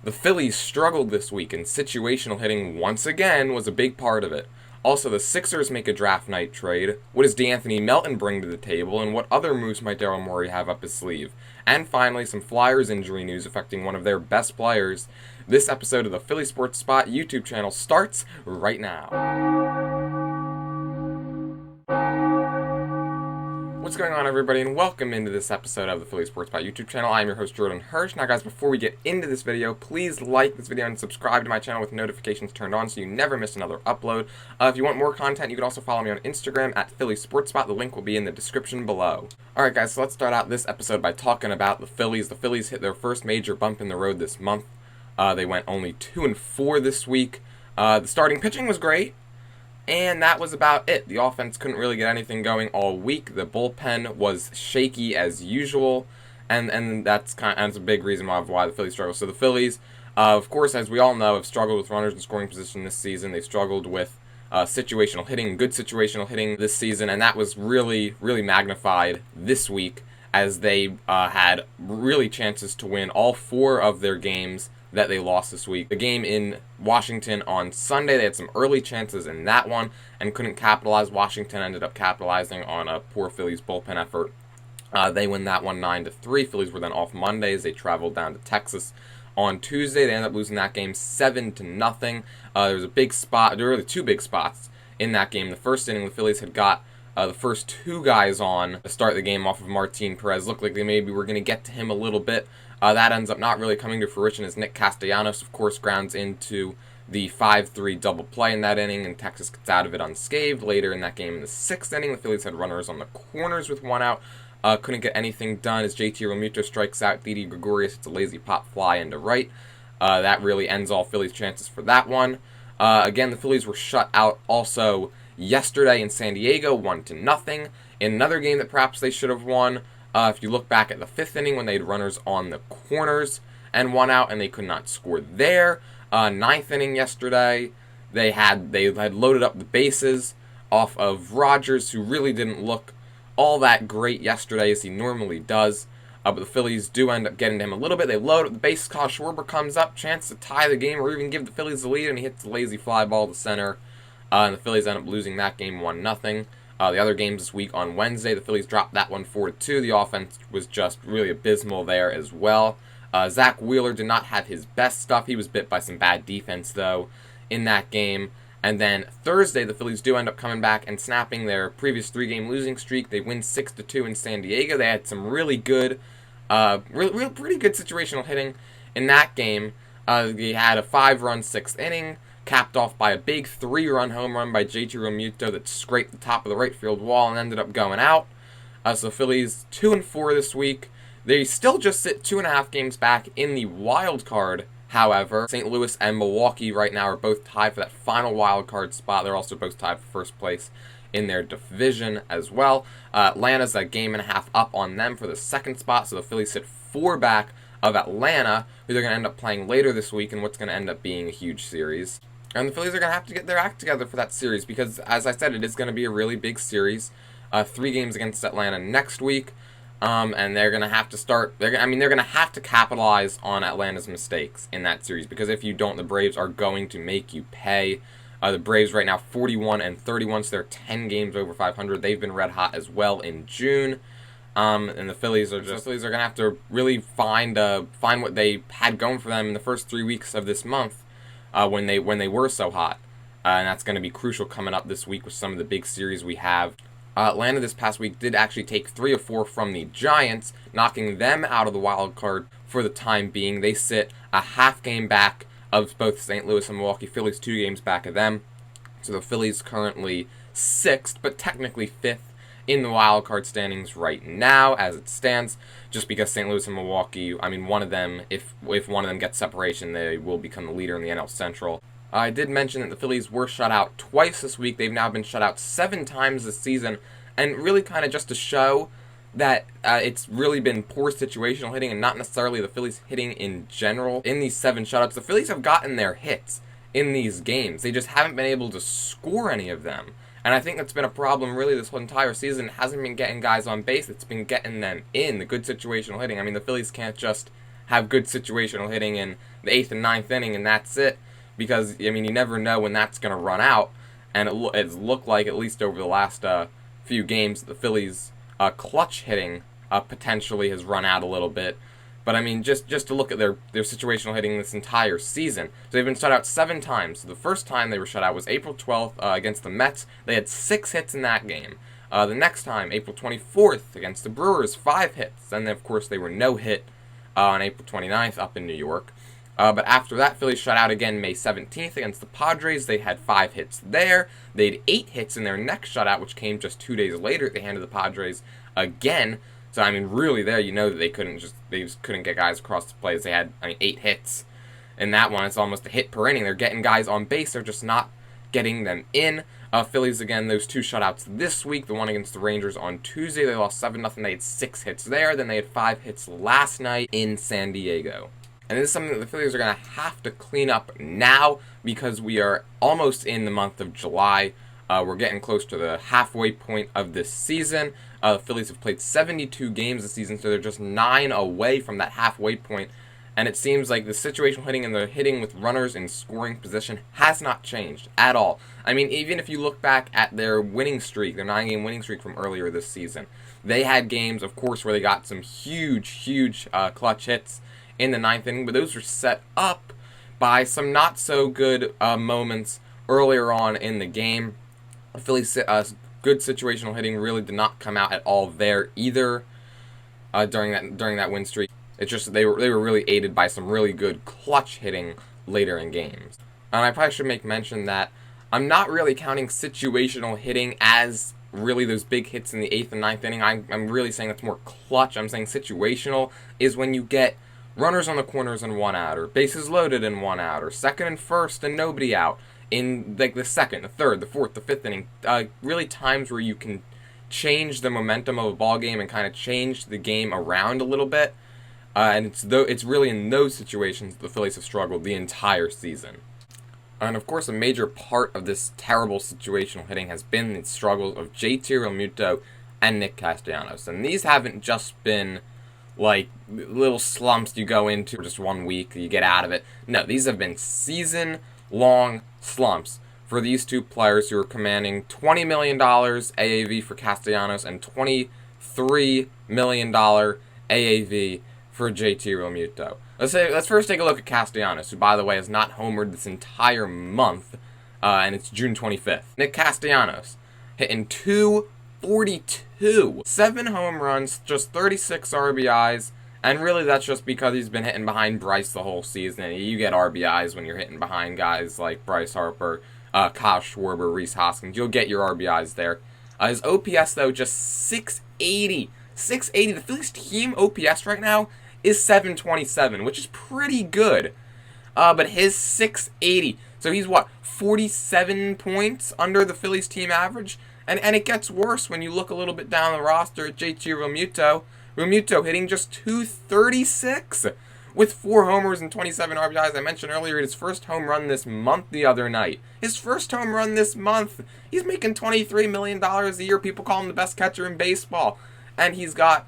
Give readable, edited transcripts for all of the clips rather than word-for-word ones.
The Phillies struggled this week, and situational hitting once again was a big part of it. Also, the Sixers make a draft night trade. What does De'Anthony Melton bring to the table, and what other moves might Daryl Morey have up his sleeve? And finally, some Flyers injury news affecting one of their best players. This episode of the Philly Sports Spot YouTube channel starts right now. What's going on, everybody, and welcome into this episode of the Philly Sports Spot YouTube channel. I'm your host, Jordan Hirsch. Now, guys, before we get into this video, please like this video and subscribe to my channel with notifications turned on so you never miss another upload. If you want more content, you can also follow me on Instagram at Philly Sports Spot. The link will be in the description below. Alright, guys, so let's start out this episode by talking about the Phillies. The Phillies hit their first major bump in the road this month. They went only 2-4 this week. The starting pitching was great. And that was about it. The offense couldn't really get anything going all week. The bullpen was shaky as usual, and that's a big reason why the Phillies struggle. So the Phillies, of course, as we all know, have struggled with runners in scoring position this season. They've struggled with situational hitting, good situational hitting this season, and that was really, really magnified this week as they had really chances to win all 4 of their games that they lost this week. The game in Washington on Sunday, they had some early chances in that one and couldn't capitalize. Washington ended up capitalizing on a poor Phillies bullpen effort. They win that one 9-3. Phillies were then off Monday as they traveled down to Texas on Tuesday. They ended up losing that game 7-0. There was a big spot. There were really 2 big spots in that game. The first inning, the Phillies had got the first 2 guys on to start the game off of Martin Perez. Looked like they maybe were going to get to him a little bit. That ends up not really coming to fruition as Nick Castellanos, of course, grounds into the 5-3 double play in that inning, and Texas gets out of it unscathed. Later in that game, in the 6th inning, the Phillies had runners on the corners with 1 out. Couldn't get anything done as JT Realmuto strikes out. Didi Gregorius hits a lazy pop fly into right. That really ends all Phillies' chances for that one. Again, the Phillies were shut out also yesterday in San Diego, 1-0. In another game that perhaps they should have won. If you look back at the 5th inning when they had runners on the corners and 1 out and they could not score there. 9th inning yesterday, they had loaded up the bases off of Rogers, who really didn't look all that great yesterday as he normally does. But the Phillies do end up getting to him a little bit. They load up the bases. Kyle Schwarber comes up, chance to tie the game or even give the Phillies the lead, and he hits the lazy fly ball to center. And the Phillies end up losing that game 1-0. The other games this week on Wednesday, the Phillies dropped that one 4-2. The offense was just really abysmal there as well. Zach Wheeler did not have his best stuff. He was bit by some bad defense, though, in that game. And then Thursday, the Phillies do end up coming back and snapping their previous 3-game losing streak. They win 6-2 in San Diego. They had some really good, pretty good situational hitting in that game. They had a 5-run 6th inning, capped off by a big 3-run home run by JT Realmuto that scraped the top of the right field wall and ended up going out. So the Phillies 2-4 this week. They still just sit 2.5 games back in the wild card. However, St. Louis and Milwaukee right now are both tied for that final wild card spot. They're also both tied for first place in their division as well. Atlanta's a 1.5 up on them for the 2nd spot, so the Phillies sit 4 back of Atlanta, who they're going to end up playing later this week in what's going to end up being a huge series. And the Phillies are going to have to get their act together for that series because, as I said, it is going to be a really big series. 3 games against Atlanta next week, and they're going to have to start. They're going to have to capitalize on Atlanta's mistakes in that series because if you don't, the Braves are going to make you pay. The Braves right now 41-31, so they're 10 games over 500. They've been red hot as well in June. And the Phillies are going to have to really find what they had going for them in the first 3 weeks of this month. When they were so hot. And that's going to be crucial coming up this week with some of the big series we have. Atlanta this past week did actually take 3 of 4 from the Giants, knocking them out of the wild card for the time being. They sit a half game back of both St. Louis and Milwaukee. Phillies 2 games back of them. So the Phillies currently 6th, but technically 5th in the wild card standings right now as it stands, just because St. Louis and Milwaukee, one of them, if one of them gets separation, they will become the leader in the NL Central. I did mention that the Phillies were shut out twice this week. They've now been shut out 7 times this season, and really kind of just to show that it's really been poor situational hitting and not necessarily the Phillies hitting in general. In these 7 shutouts, the Phillies have gotten their hits in these games. They just haven't been able to score any of them. And I think that's been a problem really this whole entire season. It hasn't been getting guys on base. It's been getting them in the good situational hitting. The Phillies can't just have good situational hitting in the 8th and 9th inning, and that's it. Because, I mean, you never know when that's going to run out. And it's looked like, at least over the last few games, the Phillies' clutch hitting potentially has run out a little bit. But, I mean, just to look at their situational hitting this entire season. So they've been shut out 7 times. So the first time they were shut out was April 12th against the Mets. They had 6 hits in that game. The next time, April 24th, against the Brewers, 5 hits. And then, of course, they were no-hit on April 29th up in New York. But after that, Phillies shut out again May 17th against the Padres. They had 5 hits there. They had 8 hits in their next shutout, which came just 2 days later at the hand of the Padres again. So, I mean, really there, you know that they just couldn't get guys across the plays. They had, 8 hits. In that one, it's almost a hit per inning. They're getting guys on base. They're just not getting them in. Phillies, again, those 2 shutouts this week. The one against the Rangers on Tuesday, they lost 7-0. They had 6 hits there. Then they had 5 hits last night in San Diego. And this is something that the Phillies are going to have to clean up now because we are almost in the month of July. We're getting close to the halfway point of this season. The Phillies have played 72 games this season, so they're just 9 away from that halfway point. And it seems like the situational hitting and the hitting with runners in scoring position has not changed at all. I mean, even if you look back at their winning streak, their 9-game winning streak from earlier this season, they had games, of course, where they got some huge clutch hits in the 9th inning, but those were set up by some not-so-good moments earlier on in the game. The Phillies' good situational hitting really did not come out at all there either during that win streak. It's just they were really aided by some really good clutch hitting later in games. And I probably should make mention that I'm not really counting situational hitting as really those big hits in the 8th and 9th inning. I'm really saying that's more clutch. I'm saying situational is when you get runners on the corners and 1 out, or bases loaded and 1 out, or second and first and nobody out in like the 2nd, the 3rd, the 4th, the 5th inning. Really times where you can change the momentum of a ball game and kind of change the game around a little bit. And it's really in those situations the Phillies have struggled the entire season. And of course, a major part of this terrible situational hitting has been the struggles of JT Realmuto and Nick Castellanos. And these haven't just been like little slumps you go into for just 1 week, you get out of it. No, these have been season-long slumps for these 2 players who are commanding $20 million AAV for Castellanos and $23 million AAV for JT Realmuto. Let's first take a look at Castellanos, who, by the way, has not homered this entire month, and it's June 25th. Nick Castellanos hitting .242, 7 home runs, just 36 RBIs, and really that's just because he's been hitting behind Bryce the whole season. And you get RBIs when you're hitting behind guys like Bryce Harper, Kyle Schwarber, Rhys Hoskins. You'll get your RBIs there. His OPS, though, just 680. 680. The Phillies team OPS right now is 727, which is pretty good. But his 680, so he's 47 points under the Phillies team average? And it gets worse when you look a little bit down the roster at JT Realmuto. Realmuto hitting just .236 with 4 homers and 27 RBIs. I mentioned earlier his first home run this month the other night. His first home run this month. He's making $23 million a year. People call him the best catcher in baseball. And he's got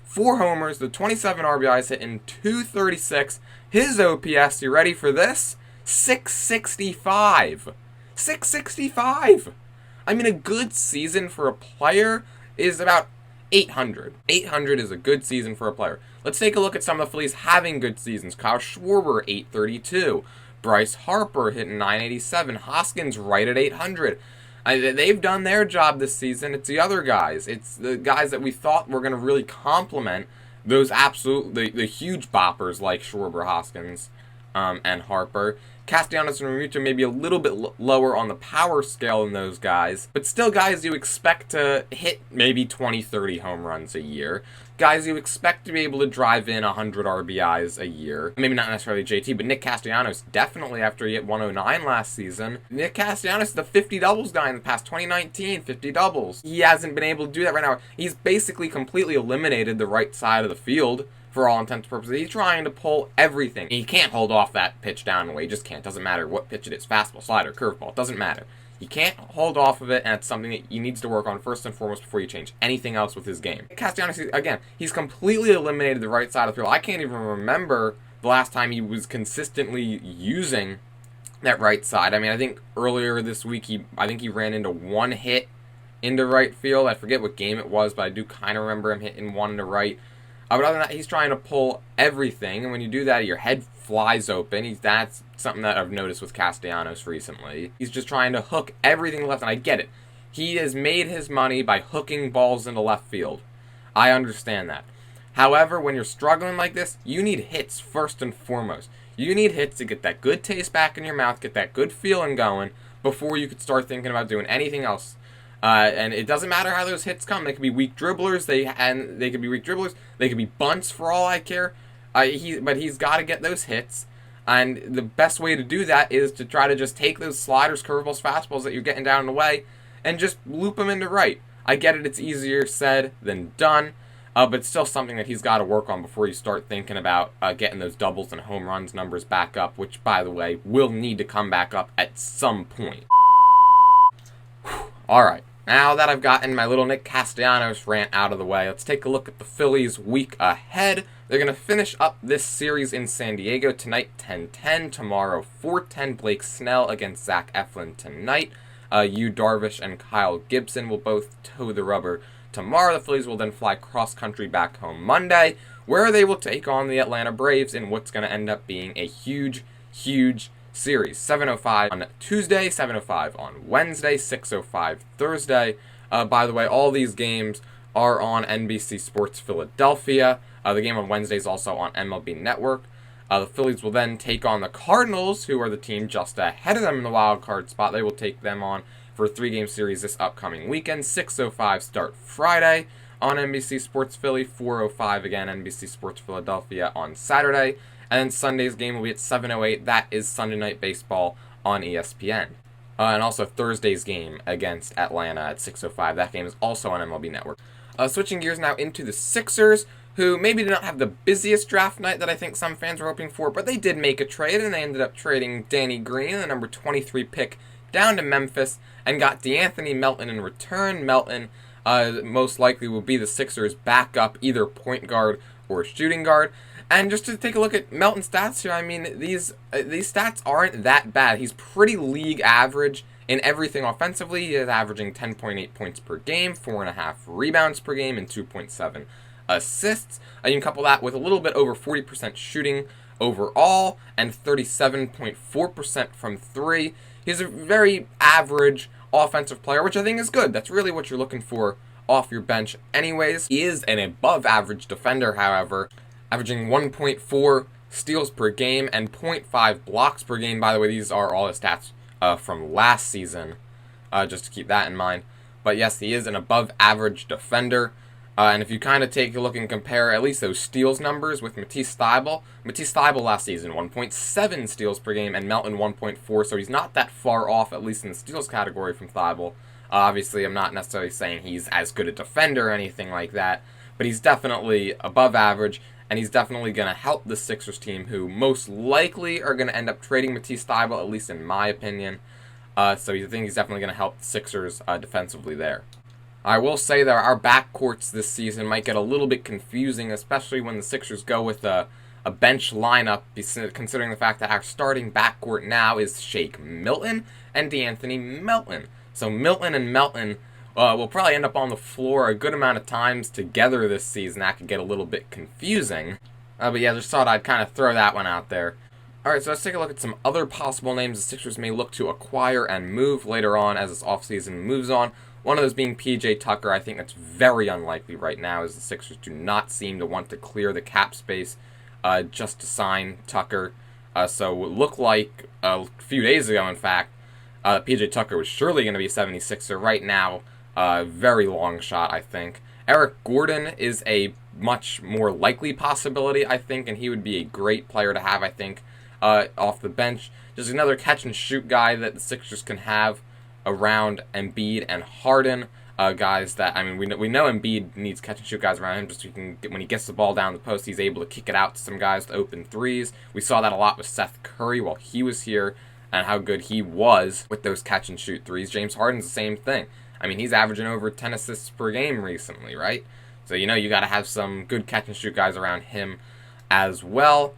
4 homers, the 27 RBIs hitting .236. His OPS, you ready for this? 665. 665. I mean, a good season for a player is about 800. 800 is a good season for a player. Let's take a look at some of the Phillies having good seasons. Kyle Schwarber, 832. Bryce Harper hitting .987. Hoskins right at 800. They've done their job this season. It's the other guys. It's the guys that we thought were going to really complement those the huge boppers like Schwarber, Hoskins, and Harper. Castellanos and Realmuto may be a little bit lower on the power scale than those guys, but still guys you expect to hit maybe 20, 30 home runs a year. Guys you expect to be able to drive in 100 RBIs a year. Maybe not necessarily JT, but Nick Castellanos definitely after he hit 109 last season. Nick Castellanos is the 50 doubles guy in the past. 2019, 50 doubles. He hasn't been able to do that right now. He's basically completely eliminated the right side of the field for all intents and purposes. He's trying to pull everything. He can't hold off that pitch down the way. He just can't. Doesn't matter what pitch it is. Fastball, slider, curveball. Doesn't matter. He can't hold off of it, and it's something that he needs to work on first and foremost before you change anything else with his game. Castellanos, again, he's completely eliminated the right side of the field. I can't even remember the last time he was consistently using that right side. I mean, I think earlier this week, I think he ran into one hit into right field. I forget what game it was, but I do kind of remember him hitting one to right. But other than that, he's trying to pull everything, and when you do that, your head flies open. That's something that I've noticed with Castellanos recently. He's just trying to hook everything left, and I get it. He has made his money by hooking balls into left field. I understand that. However, when you're struggling like this, you need hits first and foremost. You need hits to get that good taste back in your mouth, get that good feeling going, before you could start thinking about doing anything else. And it doesn't matter how those hits come. They could be weak dribblers. They could be weak dribblers. They could be bunts for all I care. But he's got to get those hits. And the best way to do that is to try to just take those sliders, curveballs, fastballs that you're getting down in the way, and just loop them into right. I get it. It's easier said than done. But it's still something that he's got to work on before you start thinking about getting those doubles and home runs numbers back up, which, by the way, will need to come back up at some point. All right. Now that I've gotten my little Nick Castellanos rant out of the way, let's take a look at the Phillies week ahead. They're going to finish up this series in San Diego tonight, 10-10. Tomorrow, 4-10. Blake Snell against Zach Eflin tonight. Yu Darvish and Kyle Gibson will both toe the rubber tomorrow. The Phillies will then fly cross-country back home Monday, where they will take on the Atlanta Braves in what's going to end up being a huge, huge series. 7:05 on Tuesday, 7:05 on Wednesday, 6:05 Thursday. By the way, all these games are on NBC Sports Philadelphia. The game on Wednesday is also on MLB Network. The Phillies will then take on the Cardinals, who are the team just ahead of them in the wild card spot. They will take them on for a 3-game series this upcoming weekend. 6:05 start Friday on NBC Sports Philly. 4:05 again NBC Sports Philadelphia on Saturday. And then Sunday's game will be at 7:08. That is Sunday Night Baseball on ESPN. And also Thursday's game against Atlanta at 6:05. That game is also on MLB Network. Switching gears now into the Sixers, who maybe did not have the busiest draft night that I think some fans were hoping for, but they did make a trade, and they ended up trading Danny Green, the number 23 pick, down to Memphis, and got De'Anthony Melton in return. Melton most likely will be the Sixers' backup, either point guard or shooting guard. And just to take a look at Melton stats here, I mean, these stats aren't that bad. He's pretty league average in everything offensively. He is averaging 10.8 points per game, 4.5 rebounds per game, and 2.7 assists. You can couple that with a little bit over 40% shooting overall and 37.4% from three. He's a very average offensive player, which I think is good. That's really what you're looking for off your bench anyways. He is an above average defender, however, averaging 1.4 steals per game and 0.5 blocks per game. By the way, these are all his stats from last season, just to keep that in mind. But yes, he is an above average defender. And if you kind of take a look and compare at least those steals numbers with Matisse Thybulle last season, 1.7 steals per game, and Melton 1.4, so he's not that far off, at least in the steals category, from Thybulle. Obviously, I'm not necessarily saying he's as good a defender or anything like that, but he's definitely above average, and he's definitely going to help the Sixers team, who most likely are going to end up trading Matisse Thybulle, at least in my opinion. So I think he's definitely going to help the Sixers defensively there. I will say that our backcourts this season might get a little bit confusing, especially when the Sixers go with a bench lineup, considering the fact that our starting backcourt now is Shake Milton and De'Anthony Melton. So Milton and Melton will probably end up on the floor a good amount of times together this season. That could get a little bit confusing. But yeah, just thought I'd kind of throw that one out there. Alright, so let's take a look at some other possible names the Sixers may look to acquire and move later on as this offseason moves on. One of those being P.J. Tucker. I think that's very unlikely right now, as the Sixers do not seem to want to clear the cap space just to sign Tucker. So it looked like a few days ago, in fact, P.J. Tucker was surely going to be a 76er. Right now, very long shot, I think. Eric Gordon is a much more likely possibility, I think, and he would be a great player to have, I think, off the bench. Just another catch-and-shoot guy that the Sixers can have around Embiid and Harden, guys that, I mean, we know Embiid needs catch-and-shoot guys around him just so he can when he gets the ball down the post, he's able to kick it out to some guys to open threes. We saw that a lot with Seth Curry while he was here, and how good he was with those catch-and-shoot threes. James Harden's the same thing. I mean, he's averaging over 10 assists per game recently, right? So, you got to have some good catch-and-shoot guys around him as well.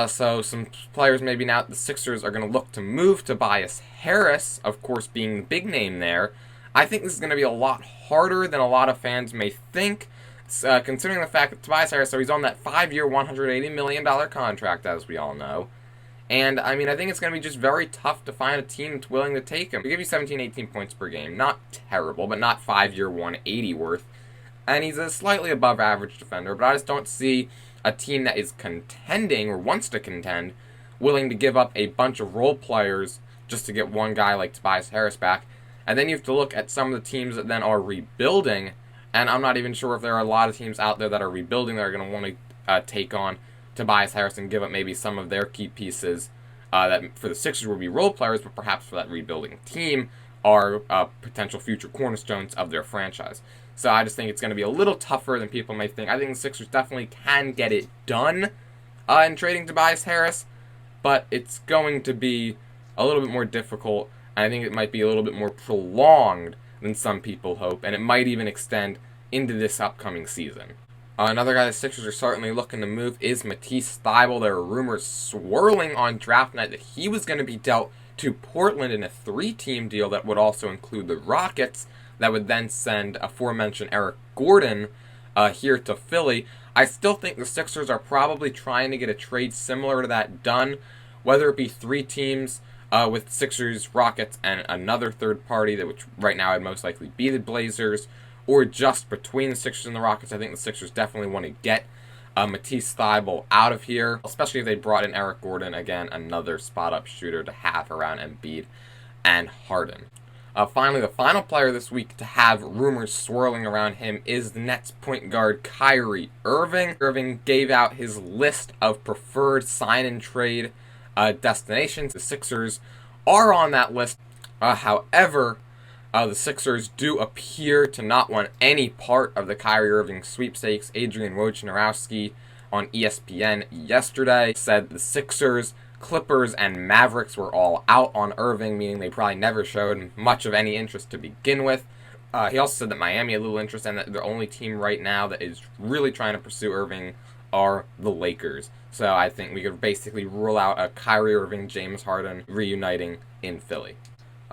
So some players maybe now the Sixers are going to look to move Tobias Harris, of course being the big name there. I think this is going to be a lot harder than a lot of fans may think, considering the fact that Tobias Harris, so he's on that 5-year, $180 million contract, as we all know. And, I mean, I think it's going to be just very tough to find a team that's willing to take him. He'll give you 17, 18 points per game. Not terrible, but not 5-year, 180 worth. And he's a slightly above average defender, but I just don't see a team that is contending or wants to contend willing to give up a bunch of role players just to get one guy like Tobias Harris back. And then you have to look at some of the teams that then are rebuilding, and I'm not even sure if there are a lot of teams out there that are rebuilding that are going to want to take on Tobias Harris and give up maybe some of their key pieces that for the Sixers would be role players, but perhaps for that rebuilding team are potential future cornerstones of their franchise. So I just think it's going to be a little tougher than people may think. I think the Sixers definitely can get it done in trading Tobias Harris, but it's going to be a little bit more difficult, and I think it might be a little bit more prolonged than some people hope, and it might even extend into this upcoming season. Another guy the Sixers are certainly looking to move is Matisse Thybulle. There are rumors swirling on draft night that he was going to be dealt to Portland in a 3-team deal that would also include the Rockets, that would then send aforementioned Eric Gordon here to Philly. I still think the Sixers are probably trying to get a trade similar to that done, whether it be 3 teams with Sixers, Rockets, and another third party, which right now would most likely be the Blazers, or just between the Sixers and the Rockets. I think the Sixers definitely want to get Matisse Thybulle out of here, especially if they brought in Eric Gordon, again, another spot-up shooter to have around Embiid and Harden. Finally, the final player this week to have rumors swirling around him is the Nets point guard Kyrie Irving. Irving gave out his list of preferred sign-and-trade destinations. The Sixers are on that list. However, the Sixers do appear to not want any part of the Kyrie Irving sweepstakes. Adrian Wojnarowski on ESPN yesterday said the Sixers, Clippers, and Mavericks were all out on Irving, meaning they probably never showed much of any interest to begin with. He also said that Miami had little interest, and that the only team right now that is really trying to pursue Irving are the Lakers. So I think we could basically rule out a Kyrie Irving, James Harden reuniting in Philly.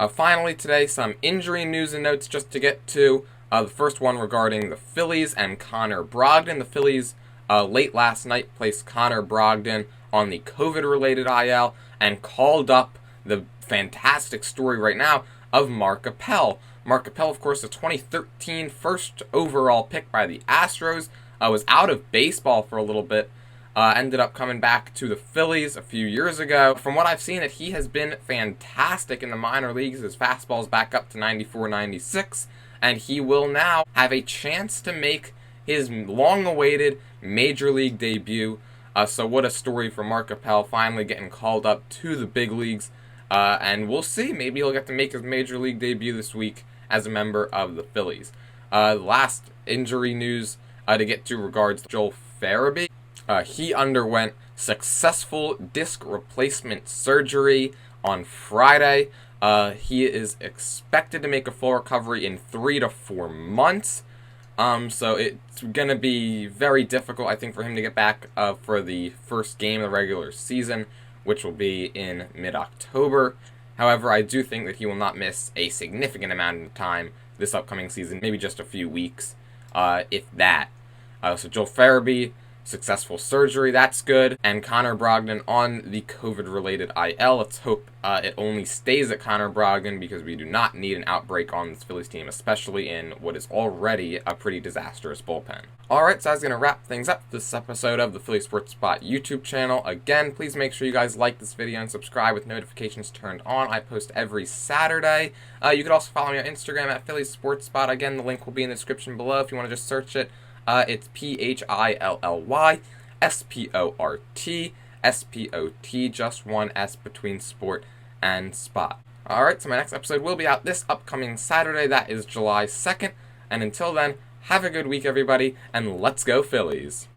Finally today, some injury news and notes just to get to. The first one regarding the Phillies and Connor Brogdon. The Phillies late last night placed Connor Brogdon on the COVID-related IL and called up the fantastic story right now of Mark Appel. Mark Appel, of course, the 2013 first overall pick by the Astros, was out of baseball for a little bit, ended up coming back to the Phillies a few years ago. From what I've seen, he has been fantastic in the minor leagues. His fastball's back up to 94, 96, and he will now have a chance to make his long-awaited major league debut. So what a story for Mark Appel, finally getting called up to the big leagues. And we'll see. Maybe he'll get to make his major league debut this week as a member of the Phillies. Last injury news to get to regards Joel Farabee. He underwent successful disc replacement surgery on Friday. He is expected to make a full recovery in 3 to 4 months. So it's going to be very difficult, I think, for him to get back for the first game of the regular season, which will be in mid-October. However, I do think that he will not miss a significant amount of time this upcoming season, maybe just a few weeks, if that. So Joel Farabee, successful surgery, that's good. And Connor Brogdon on the COVID-related IL. Let's hope it only stays at Connor Brogdon, because we do not need an outbreak on this Phillies team, especially in what is already a pretty disastrous bullpen. Alright, so I was going to wrap things up this episode of the Philly Sports Spot YouTube channel. Again, please make sure you guys like this video and subscribe with notifications turned on. I post every Saturday. You can also follow me on Instagram at Philly Sports Spot. Again, the link will be in the description below if you want to just search it. It's PhillySportSpot, just one S between sport and spot. Alright, so my next episode will be out this upcoming Saturday. That is July 2nd. And until then, have a good week, everybody, and let's go Phillies!